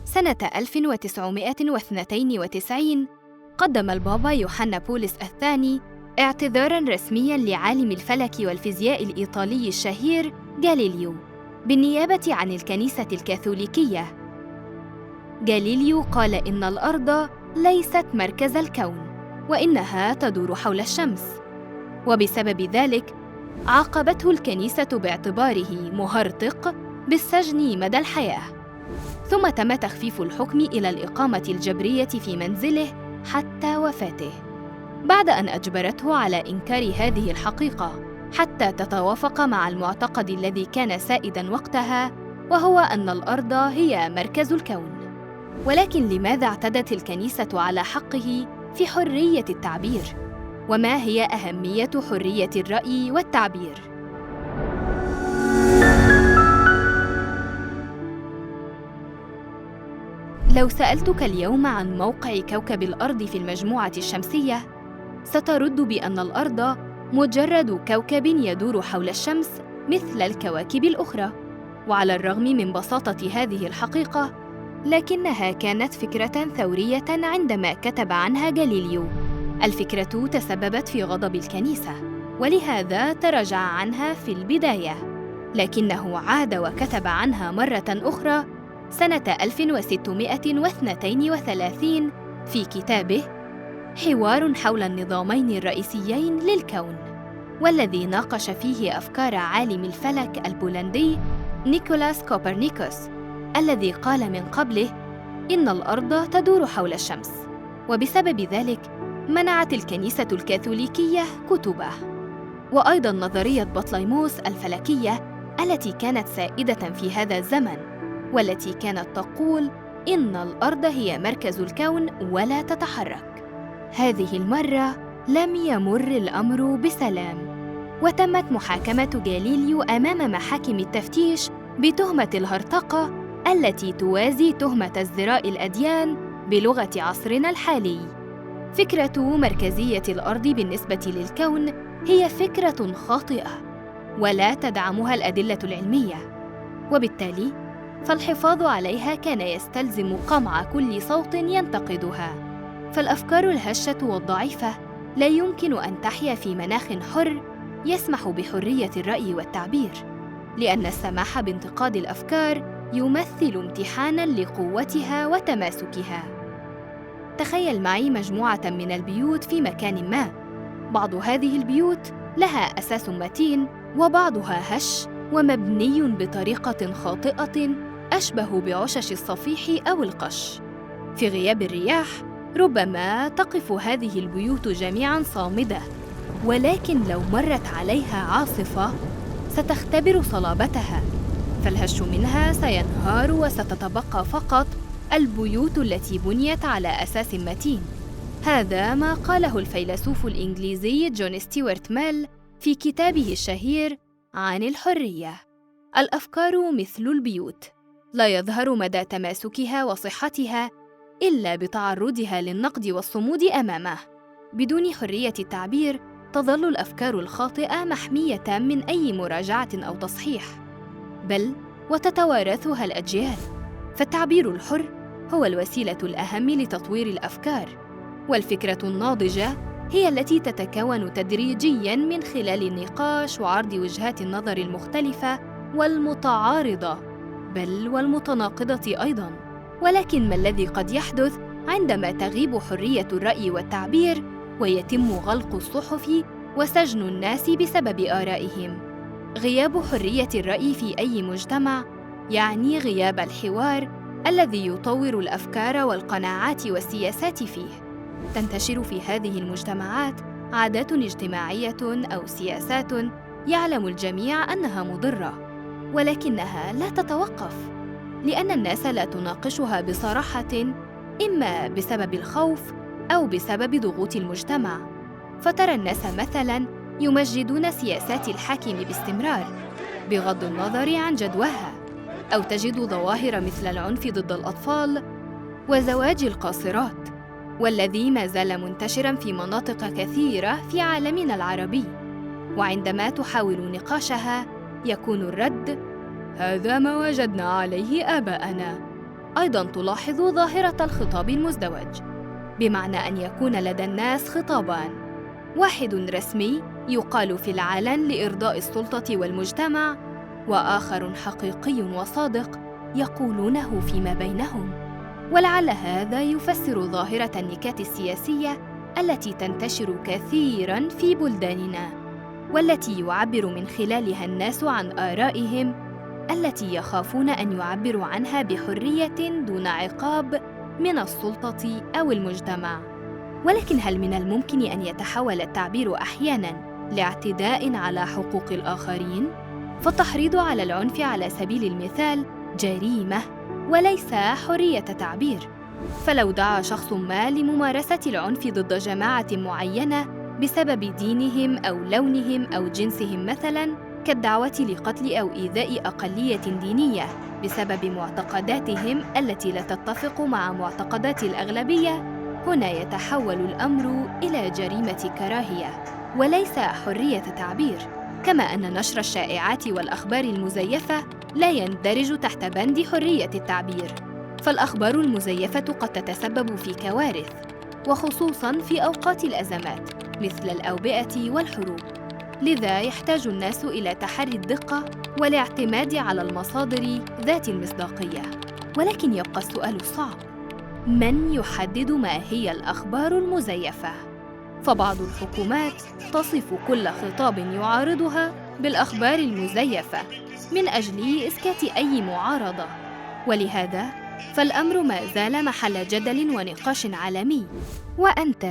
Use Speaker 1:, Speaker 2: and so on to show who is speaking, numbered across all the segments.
Speaker 1: سنة 1992 قدم البابا يوحنا بولس الثاني اعتذاراً رسمياً لعالم الفلك والفيزياء الإيطالي الشهير غاليليو بالنيابة عن الكنيسة الكاثوليكية. غاليليو قال إن الأرض ليست مركز الكون، وإنها تدور حول الشمس، وبسبب ذلك عاقبته الكنيسة باعتباره مهرطق بالسجن مدى الحياة. ثم تم تخفيف الحكم إلى الإقامة الجبرية في منزله حتى وفاته، بعد أن أجبرته على إنكار هذه الحقيقة حتى تتوافق مع المعتقد الذي كان سائداً وقتها، وهو أن الأرض هي مركز الكون. ولكن لماذا اعتدت الكنيسة على حقه في حرية التعبير؟ وما هي أهمية حرية الرأي والتعبير؟ لو سألتك اليوم عن موقع كوكب الأرض في المجموعة الشمسية، سترد بأن الأرض مجرد كوكب يدور حول الشمس مثل الكواكب الأخرى. وعلى الرغم من بساطة هذه الحقيقة، لكنها كانت فكرة ثورية عندما كتب عنها غاليليو. الفكرة تسببت في غضب الكنيسة، ولهذا تراجع عنها في البداية، لكنه عاد وكتب عنها مرة أخرى سنة 1632 في كتابه حوار حول النظامين الرئيسيين للكون، والذي ناقش فيه أفكار عالم الفلك البولندي نيكولاس كوبرنيكوس، الذي قال من قبله إن الأرض تدور حول الشمس، وبسبب ذلك منعت الكنيسة الكاثوليكية كتبه. وأيضاً نظرية بطليموس الفلكية التي كانت سائدة في هذا الزمن، والتي كانت تقول إن الأرض هي مركز الكون ولا تتحرك. هذه المرة لم يمر الأمر بسلام، وتمت محاكمة غاليليو أمام محاكم التفتيش بتهمة الهرطقة التي توازي تهمة ازدراء الأديان بلغة عصرنا الحالي. فكرة مركزية الأرض بالنسبة للكون هي فكرة خاطئة ولا تدعمها الأدلة العلمية، وبالتالي فالحفاظ عليها كان يستلزم قمع كل صوت ينتقدها. فالأفكار الهشة والضعيفة لا يمكن أن تحيا في مناخ حر يسمح بحرية الرأي والتعبير، لأن السماح بانتقاد الأفكار يمثل امتحاناً لقوتها وتماسكها. تخيل معي مجموعة من البيوت في مكان ما. بعض هذه البيوت لها أساس متين، وبعضها هش ومبني بطريقة خاطئة أشبه بعشش الصفيح أو القش. في غياب الرياح ربما تقف هذه البيوت جميعاً صامدة، ولكن لو مرت عليها عاصفة ستختبر صلابتها، فالهش منها سينهار وستتبقى فقط البيوت التي بنيت على أساس متين. هذا ما قاله الفيلسوف الإنجليزي جون ستيوارت ميل في كتابه الشهير عن الحرية. الأفكار مثل البيوت، لا يظهر مدى تماسكها وصحتها إلا بتعرضها للنقد والصمود أمامه. بدون حرية التعبير تظل الأفكار الخاطئة محمية من أي مراجعة أو تصحيح، بل وتتوارثها الأجيال. فالتعبير الحر هو الوسيلة الأهم لتطوير الأفكار، والفكرة الناضجة هي التي تتكون تدريجياً من خلال النقاش وعرض وجهات النظر المختلفة والمتعارضة، بل والمتناقضة أيضاً. ولكن ما الذي قد يحدث عندما تغيب حرية الرأي والتعبير ويتم غلق الصحف وسجن الناس بسبب آرائهم؟ غياب حرية الرأي في أي مجتمع يعني غياب الحوار الذي يطور الأفكار والقناعات والسياسات فيه. تنتشر في هذه المجتمعات عادات اجتماعية أو سياسات يعلم الجميع أنها مضرة، ولكنها لا تتوقف، لأن الناس لا تناقشها بصراحة، إما بسبب الخوف أو بسبب ضغوط المجتمع. فترى الناس مثلاً يمجدون سياسات الحاكم باستمرار بغض النظر عن جدواها، أو تجد ظواهر مثل العنف ضد الأطفال وزواج القاصرات، والذي ما زال منتشراً في مناطق كثيرة في عالمنا العربي. وعندما تحاول نقاشها يكون الرد: هذا ما وجدنا عليه آباءنا. أيضاً تلاحظ ظاهرة الخطاب المزدوج، بمعنى أن يكون لدى الناس خطابان، واحد رسمي يقال في العلن لإرضاء السلطة والمجتمع، وآخر حقيقي وصادق يقولونه فيما بينهم. ولعل هذا يفسر ظاهرة النكات السياسية التي تنتشر كثيراً في بلداننا، والتي يعبر من خلالها الناس عن آرائهم التي يخافون أن يعبروا عنها بحرية دون عقاب من السلطة أو المجتمع. ولكن هل من الممكن أن يتحول التعبير أحياناً لاعتداء على حقوق الآخرين؟ فالتحريض على العنف على سبيل المثال جريمة وليس حرية تعبير. فلو دعا شخص ما لممارسة العنف ضد جماعة معينة بسبب دينهم أو لونهم أو جنسهم مثلاً، كالدعوة لقتل أو إيذاء أقلية دينية بسبب معتقداتهم التي لا تتفق مع معتقدات الأغلبية، هنا يتحول الأمر إلى جريمة كراهية وليس حرية تعبير. كما أن نشر الشائعات والأخبار المزيفة لا يندرج تحت بند حرية التعبير، فالأخبار المزيفة قد تتسبب في كوارث، وخصوصاً في أوقات الأزمات مثل الأوبئة والحروب. لذا يحتاج الناس إلى تحري الدقة والاعتماد على المصادر ذات المصداقية. ولكن يبقى السؤال الصعب: من يحدد ما هي الأخبار المزيفة؟ فبعض الحكومات تصف كل خطاب يعارضها بالأخبار المزيفة من أجل إسكات أي معارضة، ولهذا فالأمر ما زال محل جدل ونقاش عالمي. وأنت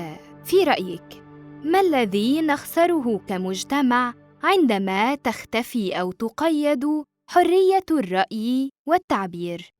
Speaker 1: في رأيك، ما الذي نخسره كمجتمع عندما تختفي أو تقيد حرية الرأي والتعبير؟